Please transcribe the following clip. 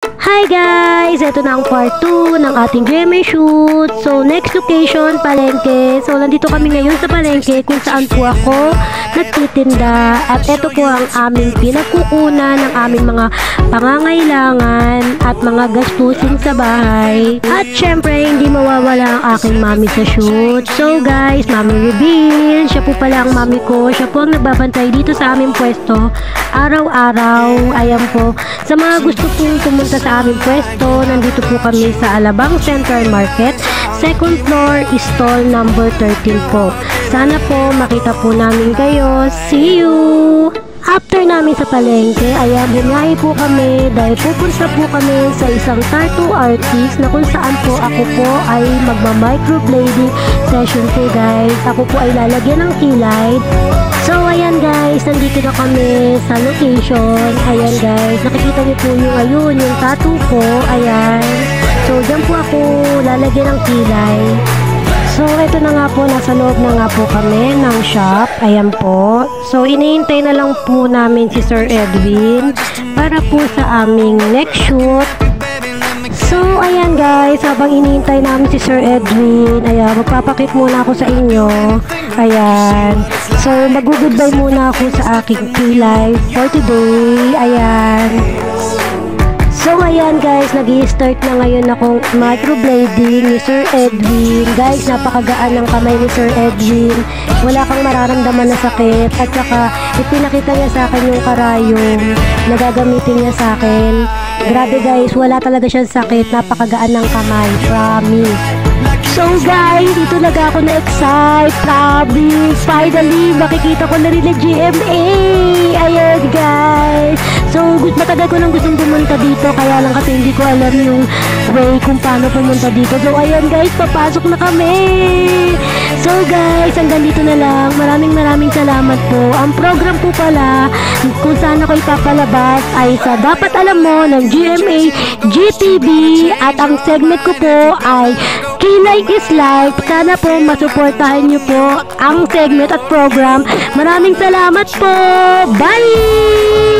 Hi guys! Ito na ang part 2 ng ating GMA shoot. So, next location, palengke. So, nandito kami ngayon sa palengke kung saan po ako nagtitinda. At ito po ang aming pinagkukunan ng aming mga pangangailangan at mga gastusin sa bahay. At syempre, hindi mawawala ang aking mami sa shoot. So guys, mami reveal. Siya po pala ang mami ko. Siya po ang nagbabantay dito sa aming pwesto. Araw-araw. Ayan po. Sa mga gusto pong pumunta sa aming pwesto, nandito po kami sa Alabang Central Market, second floor, stall number 13 po. Sana po makita po namin kayo. See you! After namin sa palengke, ayan, bumiyahe po kami dahil pupunta po kami sa isang tattoo artist na kung saan po ako po ay magma-microblading session po guys. Ako po ay lalagyan ng kilay. So ayan guys, nandito na kami sa location. Ayan guys, nakikita niyo po yung ayun, yung tattoo ko. Ayan. So dyan po ako lalagyan ng kilay. So, ito na nga po, nasa loob na nga po kami ng shop. Ayan po. So, inihintay na lang po namin si Sir Edwin para po sa aming next shoot. So, ayan guys, habang inihintay namin si Sir Edwin, ayan, magpapakit muna ako sa inyo. Ayan. So, mag-goodbye muna ako sa aking kilay for today. Ayan. So ayan guys, nag-i-start na ngayon akong microblading ni Sir Edwin. Guys, napakagaan ng kamay ni Sir Edwin. Wala kang mararamdaman na sakit. At saka, ipinakita niya sa akin yung karayom na gagamitin niya sa akin. Grabe guys, wala talaga siyang sakit. Napakagaan ng kamay. Promise. So guys, dito talaga ako na-excite. Promise. Finally, makikita ko na rin na GMA. Ayan guys. So, matagal ko nang gustong pumunta dito, kaya lang kasi hindi ko alam yung way kung paano pumunta dito. So, ayan guys, papasok na kami! So guys, hanggang dito na lang. Maraming salamat po. Ang program po pala, kung saan ako ipapalabas, ay sa Dapat Alam Mo ng GMA GTV. At ang segment ko po ay Kilay is Life. Sana po masuportahan niyo po ang segment at program. Maraming salamat po! Bye!